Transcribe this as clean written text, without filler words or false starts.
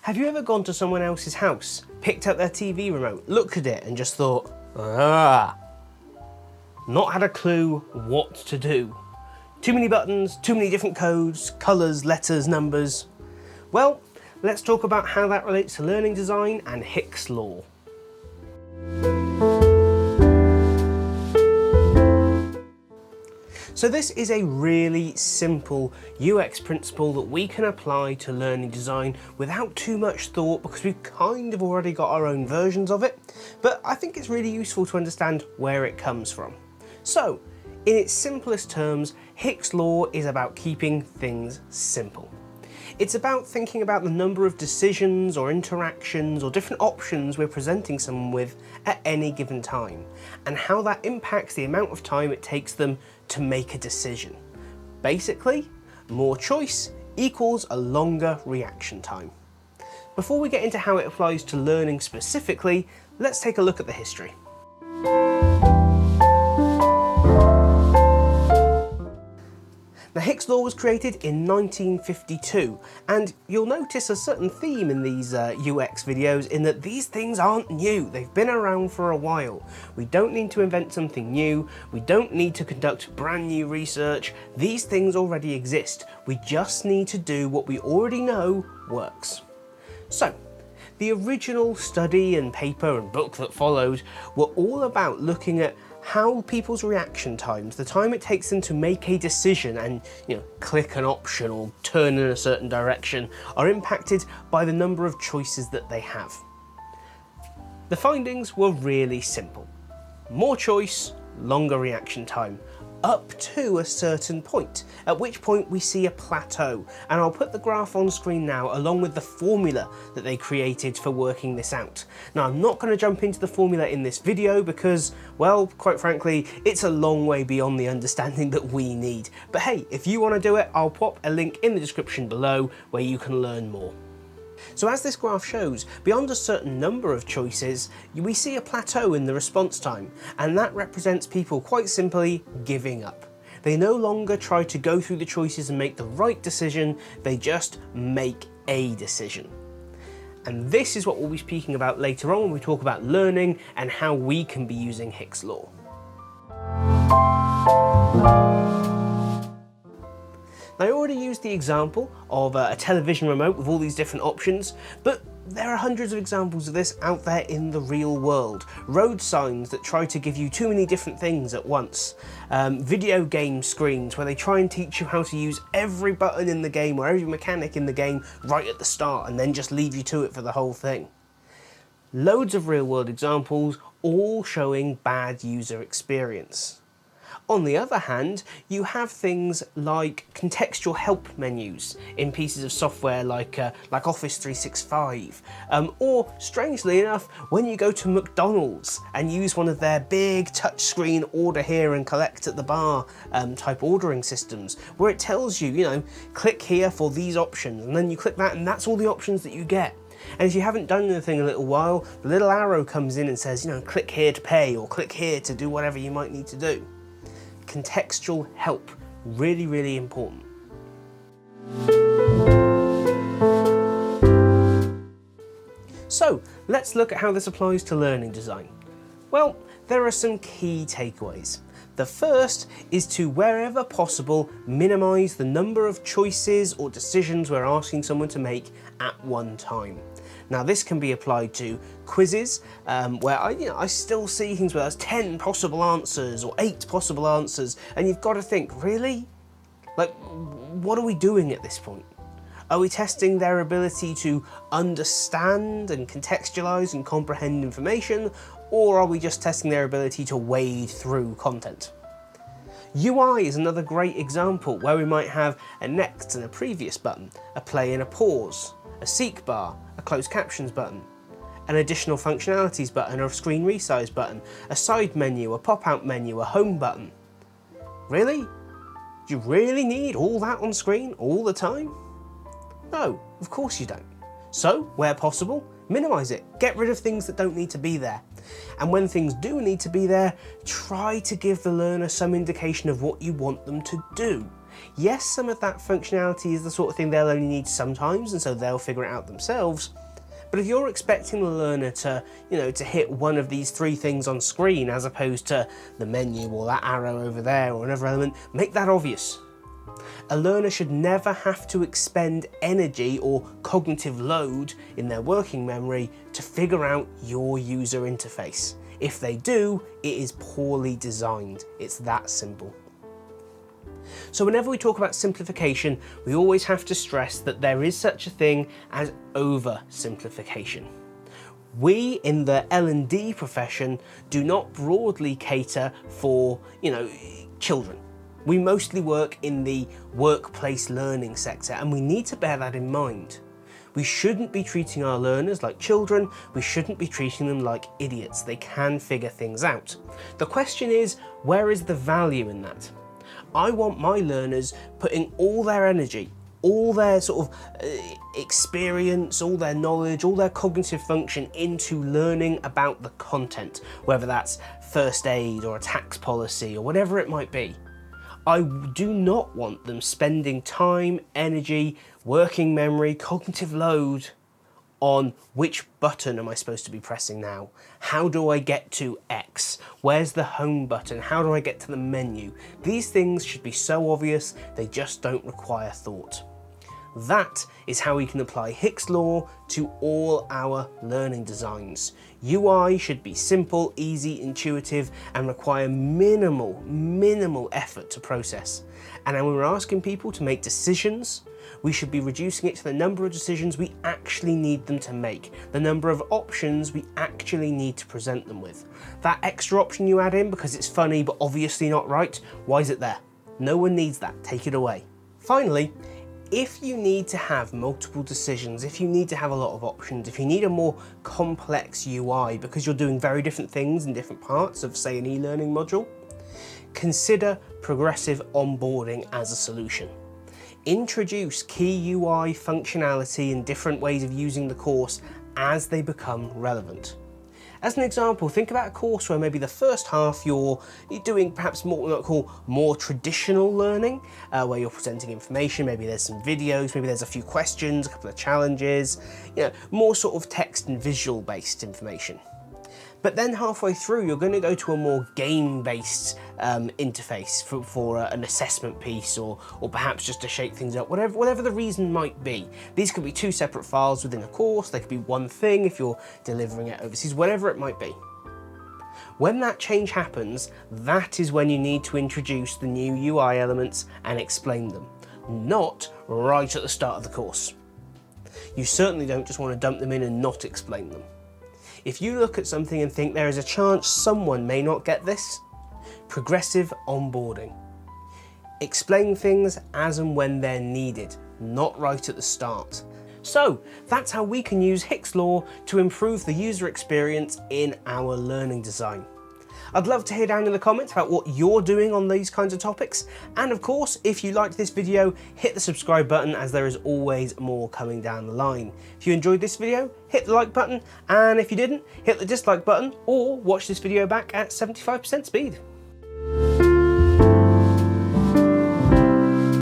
Have you ever gone to someone else's house, picked up their TV remote, looked at it and just thought, ah, not had a clue what to do? Too many buttons, too many different codes, colours, letters, numbers. Well, let's talk about how that relates to learning design and Hicks Law. So this is a really simple UX principle that we can apply to learning design without too much thought, because we've kind of already got our own versions of it, but I think it's really useful to understand where it comes from. So, in its simplest terms, Hicks Law is about keeping things simple. It's about thinking about the number of decisions or interactions or different options we're presenting someone with at any given time, and how that impacts the amount of time it takes them to make a decision. Basically, more choice equals a longer reaction time. Before we get into how it applies to learning specifically, let's take a look at the history. The Hicks Law was created in 1952, and you'll notice a certain theme in these UX videos in that these things aren't new. They've been around for a while. We don't need to invent something new. We don't need to conduct brand new research. These things already exist. We just need to do what we already know works. So, the original study and paper and book that followed were all about looking at how people's reaction times, the time it takes them to make a decision and, click an option or turn in a certain direction, are impacted by the number of choices that they have. The findings were really simple. More choice, longer reaction time, up to a certain point, at which point we see a plateau. And I'll put the graph on screen now along with the formula that they created for working this out. Now, I'm not going to jump into the formula in this video because, well, quite frankly, it's a long way beyond the understanding that we need. But hey, if you want to do it, I'll pop a link in the description below where you can learn more. So as this graph shows, beyond a certain number of choices, we see a plateau in the response time, and that represents people quite simply giving up. They no longer try to go through the choices and make the right decision, they just make a decision. And this is what we'll be speaking about later on when we talk about learning and how we can be using Hicks Law. I already used the example of a television remote with all these different options, but there are hundreds of examples of this out there in the real world. Road signs that try to give you too many different things at once. Video game screens where they try and teach you how to use every button in the game or every mechanic in the game right at the start and then just leave you to it for the whole thing. Loads of real world examples, all showing bad user experience. On the other hand, you have things like contextual help menus in pieces of software like Office 365, or strangely enough, when you go to McDonald's and use one of their big touchscreen order here and collect at the bar type ordering systems, where it tells you, click here for these options, and then you click that and that's all the options that you get. And if you haven't done anything in a little while, the little arrow comes in and says, click here to pay or click here to do whatever you might need to do. Contextual help, really, really important. So let's look at how this applies to learning design. Well, there are some key takeaways. The first is to, wherever possible, minimize the number of choices or decisions we're asking someone to make at one time. Now, this can be applied to quizzes, where I still see things where there's 10 possible answers or 8 possible answers, and you've got to think, really? Like, what are we doing at this point? Are we testing their ability to understand and contextualize and comprehend information, or are we just testing their ability to wade through content? UI is another great example where we might have a next and a previous button, a play and a pause, a seek bar, a closed captions button, an additional functionalities button or a screen resize button, a side menu, a pop-out menu, a home button. Really? Do you really need all that on screen all the time? No, of course you don't. So, where possible, minimize it. Get rid of things that don't need to be there. And when things do need to be there, try to give the learner some indication of what you want them to do. Yes, some of that functionality is the sort of thing they'll only need sometimes, and so they'll figure it out themselves. But if you're expecting the learner to, to hit one of these 3 things on screen as opposed to the menu or that arrow over there or another element, make that obvious. A learner should never have to expend energy or cognitive load in their working memory to figure out your user interface. If they do, it is poorly designed. It's that simple. So whenever we talk about simplification, we always have to stress that there is such a thing as oversimplification. We in the L&D profession do not broadly cater for, children. We mostly work in the workplace learning sector, and we need to bear that in mind. We shouldn't be treating our learners like children, we shouldn't be treating them like idiots. They can figure things out. The question is, where is the value in that? I want my learners putting all their energy, all their sort of experience, all their knowledge, all their cognitive function into learning about the content, whether that's first aid or a tax policy or whatever it might be. I do not want them spending time, energy, working memory, cognitive load on which button am I supposed to be pressing now? How do I get to X? Where's the home button? How do I get to the menu? These things should be so obvious, they just don't require thought. That is how we can apply Hicks Law to all our learning designs. UI should be simple, easy, intuitive, and require minimal effort to process. And when we're asking people to make decisions, we should be reducing it to the number of decisions we actually need them to make, the number of options we actually need to present them with. That extra option you add in because it's funny but obviously not right, why is it there? No one needs that, take it away. Finally, if you need to have multiple decisions, if you need to have a lot of options, if you need a more complex UI because you're doing very different things in different parts of, say, an e-learning module, consider progressive onboarding as a solution. Introduce key UI functionality and different ways of using the course as they become relevant. As an example, think about a course where maybe the first half you're doing perhaps what we might call more traditional learning, where you're presenting information, maybe there's some videos, maybe there's a few questions, a couple of challenges, more sort of text and visual based information. But then halfway through, you're going to go to a more game-based interface for an assessment piece or perhaps just to shake things up, whatever the reason might be. These could be 2 separate files within a course, they could be one thing if you're delivering it overseas, whatever it might be. When that change happens, that is when you need to introduce the new UI elements and explain them, not right at the start of the course. You certainly don't just want to dump them in and not explain them. If you look at something and think there is a chance someone may not get this, progressive onboarding. Explain things as and when they're needed, not right at the start. So that's how we can use Hicks Law to improve the user experience in our learning design. I'd love to hear down in the comments about what you're doing on these kinds of topics. And of course, if you liked this video, hit the subscribe button as there is always more coming down the line. If you enjoyed this video, hit the like button. And if you didn't, hit the dislike button or watch this video back at 75% speed.